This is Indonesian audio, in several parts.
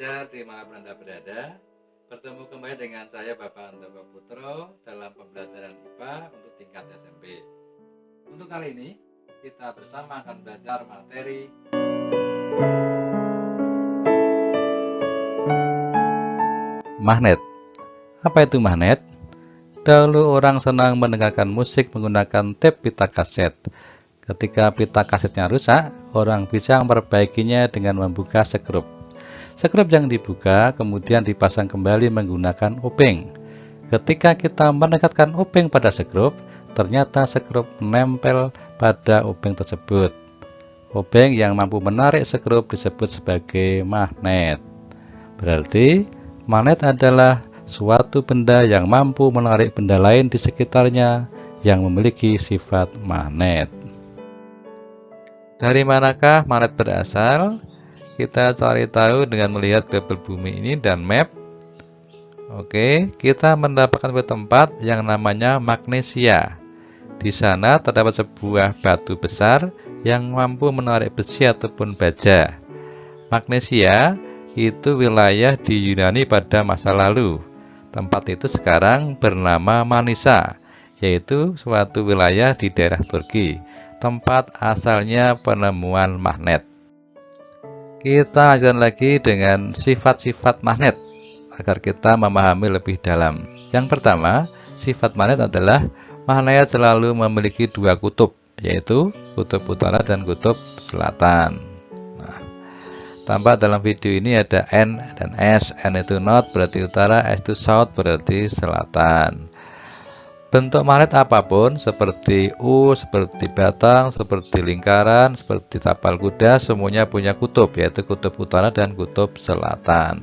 pelajar dimanapun Anda berada. Bertemu kembali dengan saya Bapak Antoko Putro dalam pembelajaran IPA untuk tingkat SMP. Untuk kali ini kita bersama akan belajar materi magnet. Apa itu magnet? Dahulu orang senang mendengarkan musik menggunakan tape pita kaset. Ketika pita kasetnya rusak, orang bisa memperbaikinya dengan membuka sekrup. Sekrup yang dibuka kemudian dipasang kembali menggunakan obeng. Ketika kita mendekatkan obeng pada sekrup, ternyata sekrup menempel pada obeng tersebut. Obeng yang mampu menarik sekrup disebut sebagai magnet. Berarti, magnet adalah suatu benda yang mampu menarik benda lain di sekitarnya yang memiliki sifat magnet. Dari manakah magnet berasal? Kita cari tahu dengan melihat global bumi ini dan map. Oke, kita mendapatkan sebuah tempat yang namanya Magnesia. Di sana terdapat sebuah batu besar yang mampu menarik besi ataupun baja. Magnesia itu wilayah di Yunani pada masa lalu. Tempat itu sekarang bernama Manisa, yaitu suatu wilayah di daerah Turki, tempat asalnya penemuan magnet. Kita lanjutkan lagi dengan sifat-sifat magnet agar kita memahami lebih dalam. Yang pertama, sifat magnet adalah magnet selalu memiliki dua kutub, yaitu kutub utara dan kutub selatan. Tampak dalam video ini ada N dan S. N itu north berarti utara, S itu south berarti selatan. Bentuk magnet apapun seperti U, seperti batang, seperti lingkaran, seperti tapal kuda, semuanya punya kutub, yaitu kutub utara dan kutub selatan.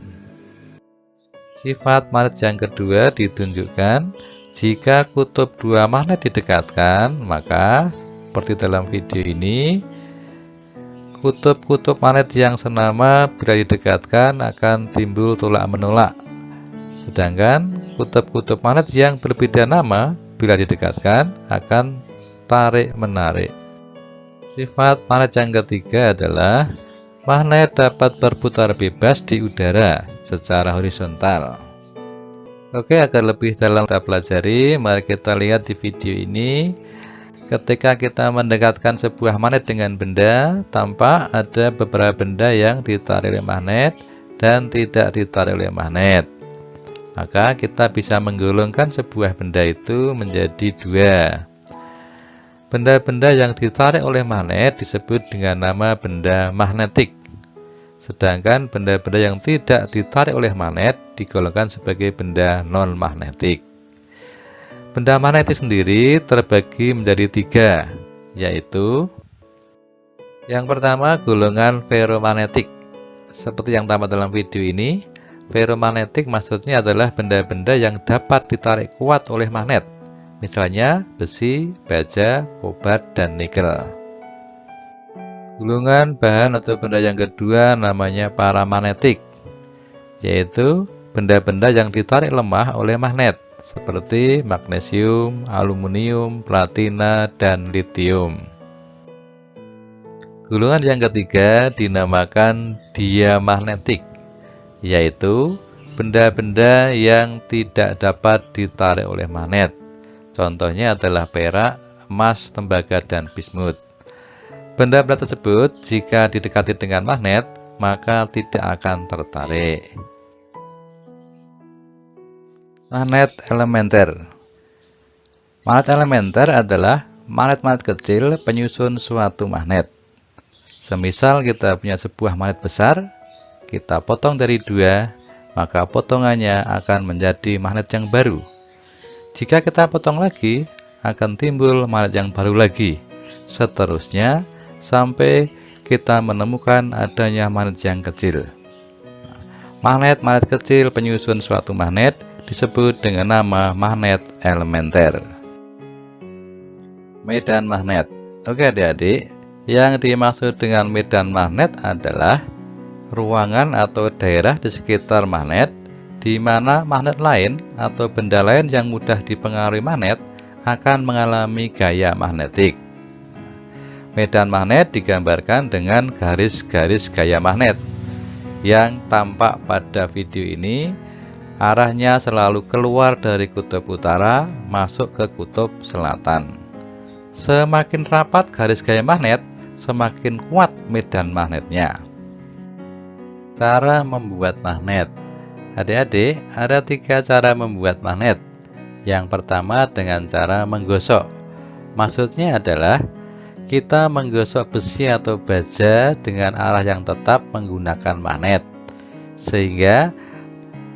Sifat magnet yang kedua ditunjukkan jika kutub dua magnet didekatkan, maka seperti dalam video ini, kutub-kutub magnet yang senama bila didekatkan akan timbul tolak-menolak. Sedangkan kutub-kutub magnet yang berbeda nama bila didekatkan akan tarik-menarik. Sifat magnet yang ketiga adalah magnet dapat berputar bebas di udara secara horizontal. Oke, agar lebih dalam kita pelajari, mari kita lihat di video ini. Ketika kita mendekatkan sebuah magnet dengan benda, tampak ada beberapa benda yang ditarik oleh magnet dan tidak ditarik oleh magnet. Maka kita bisa menggolongkan sebuah benda itu menjadi dua. Benda-benda yang ditarik oleh magnet disebut dengan nama benda magnetik. Sedangkan benda-benda yang tidak ditarik oleh magnet digolongkan sebagai benda non-magnetik. Benda magnetik sendiri terbagi menjadi tiga, yaitu yang pertama golongan ferromagnetik. Seperti yang tampak dalam video ini, ferromagnetik maksudnya adalah benda-benda yang dapat ditarik kuat oleh magnet, misalnya besi, baja, kobat, dan nikel. Golongan bahan atau benda yang kedua namanya paramagnetik, yaitu benda-benda yang ditarik lemah oleh magnet, seperti magnesium, aluminium, platina, dan litium. Golongan yang ketiga dinamakan diamagnetik, yaitu benda-benda yang tidak dapat ditarik oleh magnet. Contohnya adalah perak, emas, tembaga, dan bismut. Benda-benda tersebut jika didekati dengan magnet, maka tidak akan tertarik. Magnet elementer. Magnet elementer adalah magnet-magnet kecil penyusun suatu magnet. Semisal kita punya sebuah magnet besar, kita potong dari dua, maka potongannya akan menjadi magnet yang baru. Jika kita potong lagi, akan timbul magnet yang baru lagi. Seterusnya, sampai kita menemukan adanya magnet yang kecil. Magnet-magnet kecil penyusun suatu magnet disebut dengan nama magnet elementer. Medan magnet. Oke adik-adik, yang dimaksud dengan medan magnet adalah ruangan atau daerah di sekitar magnet di mana magnet lain atau benda lain yang mudah dipengaruhi magnet akan mengalami gaya magnetik. Medan magnet digambarkan dengan garis-garis gaya magnet. yang tampak pada video ini arahnya selalu keluar dari kutub utara masuk ke kutub selatan. Semakin rapat garis gaya magnet, semakin kuat medan magnetnya. Cara membuat magnet. Adik-adik, ada 3 cara membuat magnet. Yang pertama dengan cara menggosok. Maksudnya adalah kita menggosok besi atau baja dengan arah yang tetap menggunakan magnet. Sehingga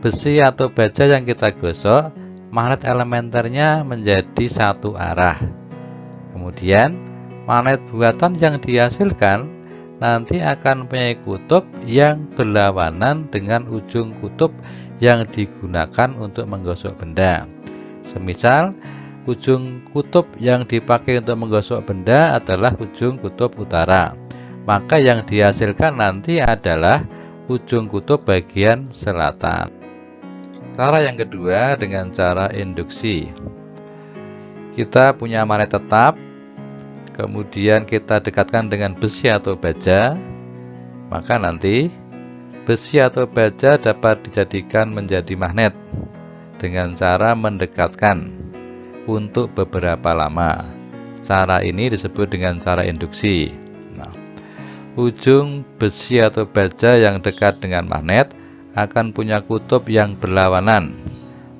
besi atau baja yang kita gosok, magnet elementernya menjadi satu arah. Kemudian, magnet buatan yang dihasilkan nanti akan mempunyai kutub yang berlawanan dengan ujung kutub yang digunakan untuk menggosok benda. Semisal, ujung kutub yang dipakai untuk menggosok benda adalah ujung kutub utara. Maka yang dihasilkan nanti adalah ujung kutub bagian selatan. Cara yang kedua dengan cara induksi. Kita punya magnet tetap, kemudian kita dekatkan dengan besi atau baja, maka nanti besi atau baja dapat dijadikan menjadi magnet dengan cara mendekatkan untuk beberapa lama. Cara ini disebut dengan cara induksi. Nah, ujung besi atau baja yang dekat dengan magnet akan punya kutub yang berlawanan.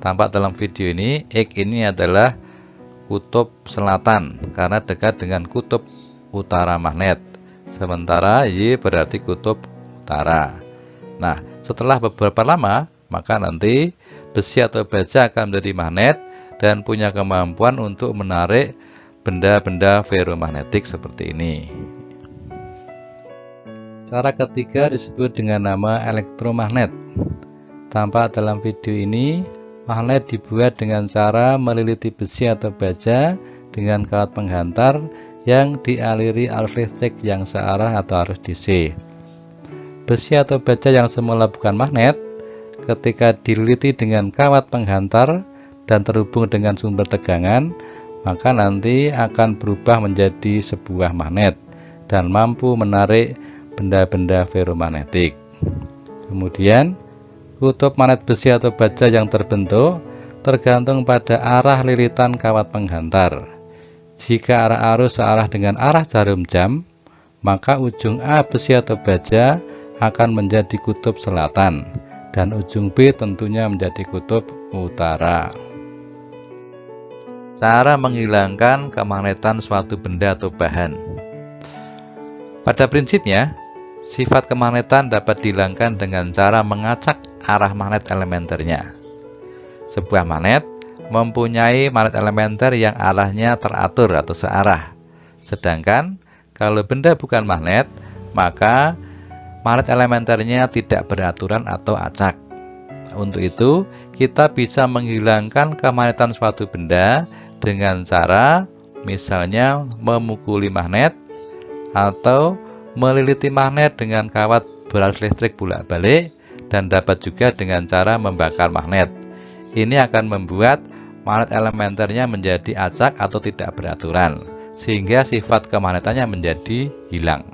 Tampak dalam video ini, X ini adalah kutub selatan karena dekat dengan kutub utara magnet. Sementara Y berarti kutub utara. Nah, setelah beberapa lama, maka nanti besi atau baja akan menjadi magnet dan punya kemampuan untuk menarik benda-benda ferromagnetik seperti ini. Cara ketiga disebut dengan nama elektromagnet. Tampak dalam video ini, magnet dibuat dengan cara meliliti besi atau baja dengan kawat penghantar yang dialiri arus listrik yang searah atau arus DC. Besi atau baja yang semula bukan magnet, ketika dililiti dengan kawat penghantar dan terhubung dengan sumber tegangan, maka nanti akan berubah menjadi sebuah magnet dan mampu menarik benda-benda ferromagnetik. Kemudian, kutub magnet besi atau baja yang terbentuk tergantung pada arah lilitan kawat penghantar. Jika arah arus searah dengan arah jarum jam, maka ujung A besi atau baja akan menjadi kutub selatan dan ujung B tentunya menjadi kutub utara. Cara menghilangkan kemagnetan suatu benda atau bahan. Pada prinsipnya, sifat kemagnetan dapat dihilangkan dengan cara mengacak arah magnet elementernya. Sebuah magnet mempunyai magnet elementer yang arahnya teratur atau searah. Sedangkan kalau benda bukan magnet, maka magnet elementernya tidak beraturan atau acak. Untuk itu, kita bisa menghilangkan kemagnetan suatu benda dengan cara misalnya memukuli magnet atau meliliti magnet dengan kawat berarus listrik bolak-balik, dan dapat juga dengan cara membakar magnet. Ini akan membuat magnet elementernya menjadi acak atau tidak beraturan, sehingga sifat kemagnetannya menjadi hilang.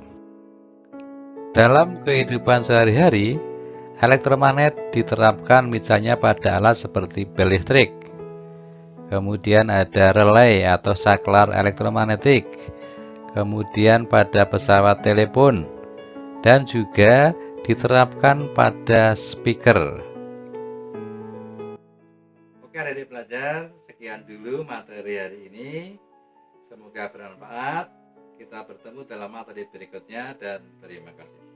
Dalam kehidupan sehari-hari, elektromagnet diterapkan misalnya pada alat seperti bel listrik. Kemudian ada relay atau saklar elektromagnetik. Kemudian pada pesawat telepon. Dan juga diterapkan pada speaker. Oke adik-adik pelajar, sekian dulu materi hari ini. Semoga bermanfaat. Kita bertemu dalam materi berikutnya dan terima kasih.